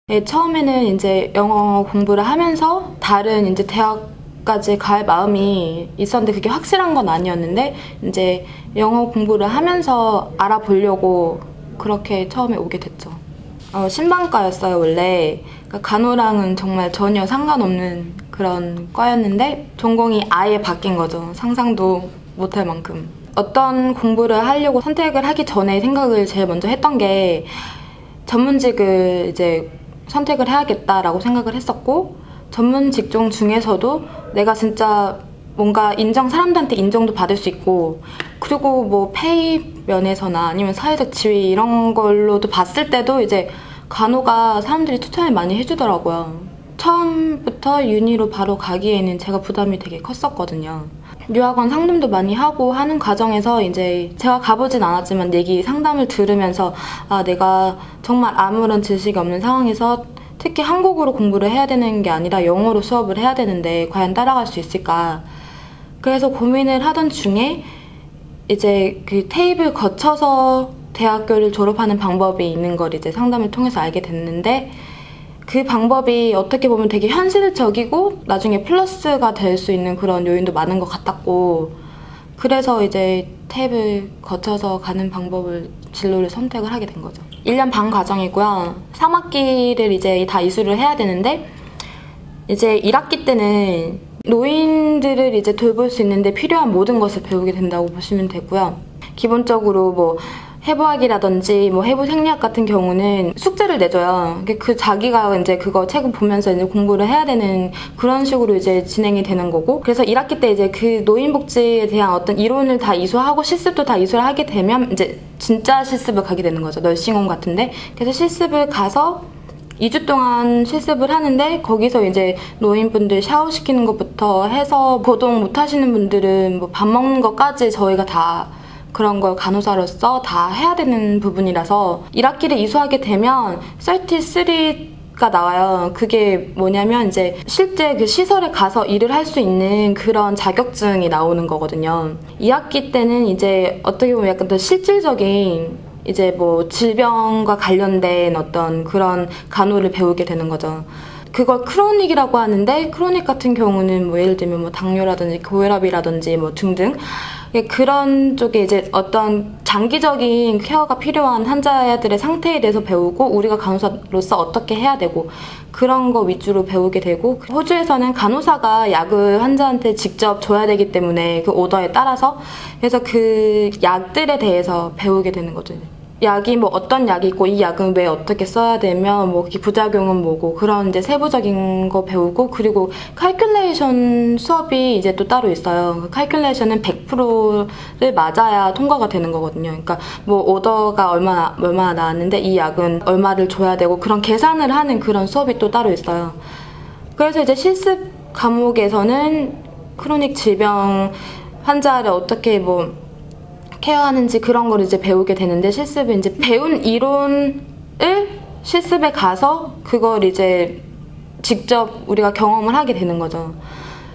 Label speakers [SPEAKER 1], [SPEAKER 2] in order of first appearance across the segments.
[SPEAKER 1] 네, 처음에는 이제 영어 공부를 하면서 다른 이제 대학까지 갈 마음이 있었는데 그게 확실한 건 아니었는데 이제 영어 공부를 하면서 알아보려고 그렇게 처음에 오게 됐죠. 신방과였어요, 원래. 그러니까 간호랑은 정말 전혀 상관없는 그런 과였는데 전공이 아예 바뀐 거죠. 상상도 못할 만큼. 어떤 공부를 하려고 선택을 하기 전에 생각을 제일 먼저 했던 게 전문직을 이제 선택을 해야겠다라고 생각을 했었고, 전문 직종 중에서도 내가 진짜 뭔가 사람들한테 인정도 받을 수 있고, 그리고 뭐 페이 면에서나 아니면 사회적 지위 이런 걸로도 봤을 때도 이제 간호가 사람들이 추천을 많이 해주더라고요. 처음부터 유니로 바로 가기에는 제가 부담이 되게 컸었거든요. 유학원 상담도 많이 하고 하는 과정에서 이제 제가 가보진 않았지만 얘기 상담을 들으면서 내가 정말 아무런 지식이 없는 상황에서 특히 한국어로 공부를 해야 되는 게 아니라 영어로 수업을 해야 되는데 과연 따라갈 수 있을까. 그래서 고민을 하던 중에 이제 그 테이블 거쳐서 대학교를 졸업하는 방법이 있는 걸 이제 상담을 통해서 알게 됐는데, 그 방법이 어떻게 보면 되게 현실적이고 나중에 플러스가 될 수 있는 그런 요인도 많은 것 같았고, 그래서 이제 탭을 거쳐서 가는 진로를 선택을 하게 된 거죠. 1년 반 과정이고요. 3학기를 이제 다 이수를 해야 되는데, 이제 1학기 때는 노인들을 이제 돌볼 수 있는데 필요한 모든 것을 배우게 된다고 보시면 되고요. 기본적으로 뭐 해부학이라든지 뭐 해부생리학 같은 경우는 숙제를 내줘요. 그 자기가 이제 그거 책을 보면서 이제 공부를 해야 되는 그런 식으로 이제 진행이 되는 거고, 그래서 1학기 때 이제 그 노인복지에 대한 어떤 이론을 다 이수하고 실습도 다 이수를 하게 되면 이제 진짜 실습을 가게 되는 거죠. 널싱홈 같은데. 그래서 실습을 가서 2주 동안 실습을 하는데, 거기서 이제 노인분들 샤워시키는 것부터 해서 거동 못 하시는 분들은 뭐 밥 먹는 것까지 저희가 다 그런 걸 간호사로서 다 해야 되는 부분이라서 1학기를 이수하게 되면 33가 나와요. 그게 뭐냐면 이제 실제 그 시설에 가서 일을 할 수 있는 그런 자격증이 나오는 거거든요. 2학기 때는 이제 어떻게 보면 약간 더 실질적인 이제 뭐 질병과 관련된 어떤 그런 간호를 배우게 되는 거죠. 그걸 크로닉이라고 하는데, 크로닉 같은 경우는 뭐 예를 들면 뭐 당뇨라든지 고혈압이라든지 뭐 등등 그런 쪽에 이제 어떤 장기적인 케어가 필요한 환자들의 상태에 대해서 배우고, 우리가 간호사로서 어떻게 해야 되고 그런 거 위주로 배우게 되고, 호주에서는 간호사가 약을 환자한테 직접 줘야 되기 때문에 그 오더에 따라서, 그래서 그 약들에 대해서 배우게 되는 거죠. 약이 뭐 어떤 약이 있고 이 약은 왜 어떻게 써야 되면 뭐 부작용은 뭐고 그런 이제 세부적인 거 배우고, 그리고 칼큘레이션 수업이 이제 또 따로 있어요. 그 칼큘레이션은 100%를 맞아야 통과가 되는 거거든요. 그러니까 뭐 오더가 얼마나 나왔는데 이 약은 얼마를 줘야 되고 그런 계산을 하는 그런 수업이 또 따로 있어요. 그래서 이제 실습 과목에서는 크로닉 질병 환자를 어떻게 뭐 케어하는지 그런 걸 이제 배우게 되는데, 실습은 이제 배운 이론을 실습에 가서 그걸 이제 직접 우리가 경험을 하게 되는 거죠.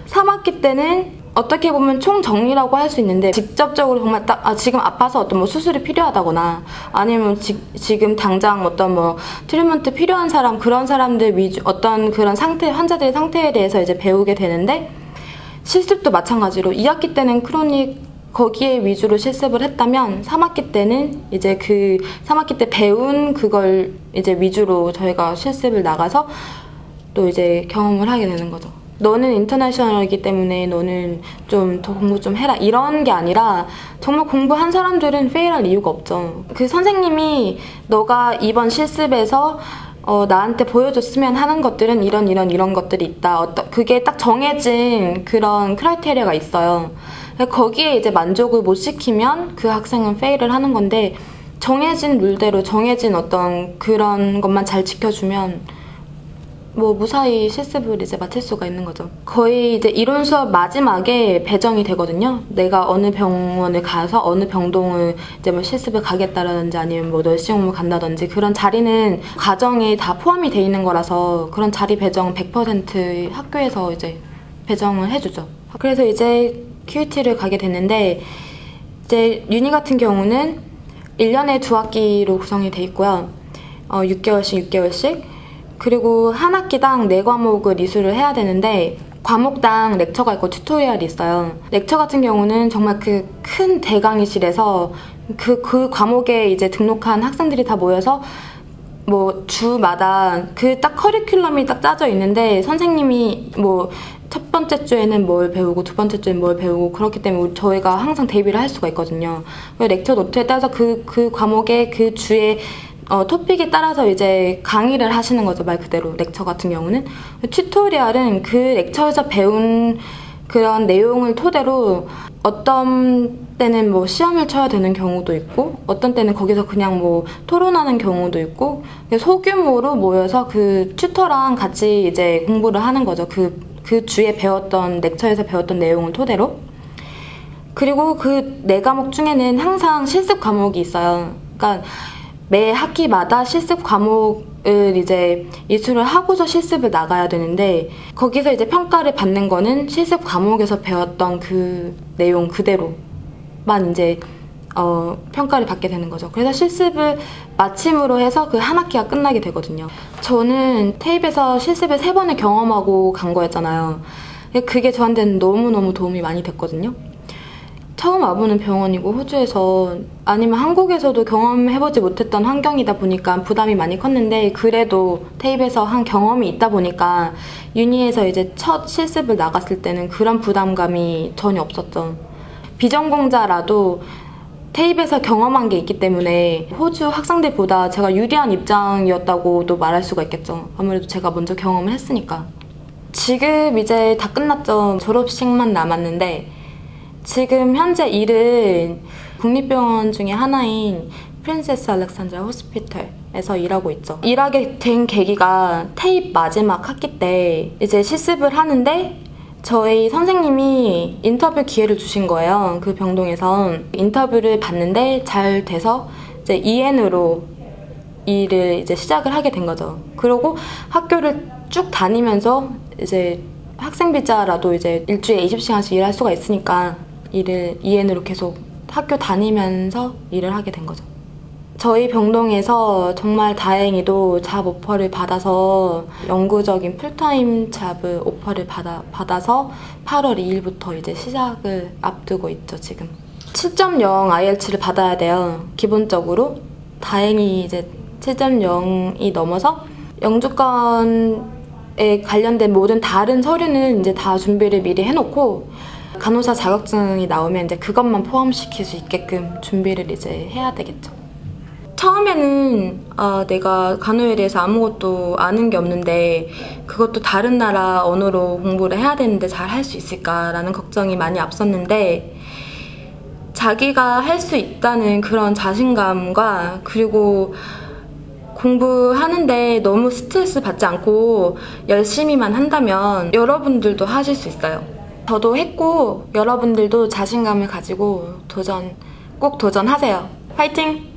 [SPEAKER 1] 3학기 때는 어떻게 보면 총정리라고 할 수 있는데, 직접적으로 정말 딱 지금 아파서 어떤 뭐 수술이 필요하다거나 아니면 지금 당장 어떤 뭐 트리트먼트 필요한 사람, 그런 사람들 위주 어떤 그런 상태, 환자들의 상태에 대해서 이제 배우게 되는데, 실습도 마찬가지로 2학기 때는 크로닉 거기에 위주로 실습을 했다면 3학기 때는 이제 그 3학기 때 배운 그걸 이제 위주로 저희가 실습을 나가서 또 이제 경험을 하게 되는 거죠. 너는 인터내셔널이기 때문에 너는 좀 더 공부 좀 해라 이런 게 아니라 정말 공부한 사람들은 페일할 이유가 없죠. 그 선생님이 너가 이번 실습에서 나한테 보여줬으면 하는 것들은 이런 것들이 있다. 그게 딱 정해진 그런 크라이테리아가 있어요. 거기에 이제 만족을 못 시키면 그 학생은 페일을 하는 건데 정해진 룰대로 정해진 어떤 그런 것만 잘 지켜주면 뭐 무사히 실습을 이제 마칠 수가 있는 거죠. 거의 이제 이론 수업 마지막에 배정이 되거든요. 내가 어느 병원을 가서 어느 병동을 이제 뭐 실습을 가겠다라든지 아니면 뭐 널싱홈을 간다든지 그런 자리는 과정에 다 포함이 돼 있는 거라서 그런 자리 배정 100% 학교에서 이제 배정을 해주죠. 그래서 이제 QUT를 가게 됐는데 이제 유니 같은 경우는 1년에 2학기로 구성이 돼 있고요. 6개월씩 그리고 한 학기당 4과목을 이수를 해야 되는데 과목당 렉처가 있고 튜토리얼이 있어요. 렉처 같은 경우는 정말 그 큰 대강의실에서 그 과목에 이제 등록한 학생들이 다 모여서 뭐 주마다 그 딱 커리큘럼이 딱 짜져 있는데 선생님이 뭐 첫 번째 주에는 뭘 배우고 두 번째 주에는 뭘 배우고 그렇기 때문에 저희가 항상 대비를 할 수가 있거든요. 렉처 노트에 따라서 그 과목의 그 주에 토픽에 따라서 이제 강의를 하시는 거죠. 말 그대로 렉처 같은 경우는. 튜토리얼은 그 렉처에서 배운 그런 내용을 토대로 어떤 때는 뭐 시험을 쳐야 되는 경우도 있고 어떤 때는 거기서 그냥 뭐 토론하는 경우도 있고 소규모로 모여서 그 튜터랑 같이 이제 공부를 하는 거죠. 그 주에 배웠던 렉처에서 배웠던 내용을 토대로. 그리고 그 4과목 중에는 항상 실습 과목이 있어요. 그러니까 매 학기마다 실습 과목을 이제 이수를 하고서 실습을 나가야 되는데 거기서 이제 평가를 받는 거는 실습 과목에서 배웠던 그 내용 그대로만 이제 평가를 받게 되는 거죠. 그래서 실습을 마침으로 해서 그 한 학기가 끝나게 되거든요. 저는 테이프에서 실습을 3번을 경험하고 간 거였잖아요. 그게 저한테는 너무너무 도움이 많이 됐거든요. 처음 와보는 병원이고 호주에서 아니면 한국에서도 경험해보지 못했던 환경이다 보니까 부담이 많이 컸는데 그래도 테이프에서 한 경험이 있다 보니까 유니에서 이제 첫 실습을 나갔을 때는 그런 부담감이 전혀 없었죠. 비전공자라도 테이프에서 경험한 게 있기 때문에 호주 학생들보다 제가 유리한 입장이었다고도 말할 수가 있겠죠. 아무래도 제가 먼저 경험을 했으니까. 지금 이제 다 끝났죠. 졸업식만 남았는데 지금 현재 일은 국립병원 중에 하나인 프린세스 알렉산드라 호스피털에서 일하고 있죠. 일하게 된 계기가 테이프 마지막 학기 때 이제 실습을 하는데 저희 선생님이 인터뷰 기회를 주신 거예요. 그 병동에서 인터뷰를 봤는데 잘 돼서 이제 EN으로 일을 이제 시작을 하게 된 거죠. 그리고 학교를 쭉 다니면서 이제 학생 비자라도 이제 일주일에 20시간씩 일할 수가 있으니까 일을 EN으로 계속 학교 다니면서 일을 하게 된 거죠. 저희 병동에서 정말 다행히도 잡 오퍼를 받아서 영구적인 풀타임 잡 오퍼를 받아서 8월 2일부터 이제 시작을 앞두고 있죠, 지금. 7.0 IELTS를 받아야 돼요, 기본적으로. 다행히 이제 7.0이 넘어서 영주권에 관련된 모든 다른 서류는 이제 다 준비를 미리 해놓고 간호사 자격증이 나오면 이제 그것만 포함시킬 수 있게끔 준비를 이제 해야 되겠죠. 처음에는 내가 간호에 대해서 아무것도 아는 게 없는데 그것도 다른 나라 언어로 공부를 해야 되는데 잘 할 수 있을까라는 걱정이 많이 앞섰는데 자기가 할 수 있다는 그런 자신감과 그리고 공부하는데 너무 스트레스 받지 않고 열심히만 한다면 여러분들도 하실 수 있어요. 저도 했고 여러분들도 자신감을 가지고 꼭 도전하세요. 파이팅!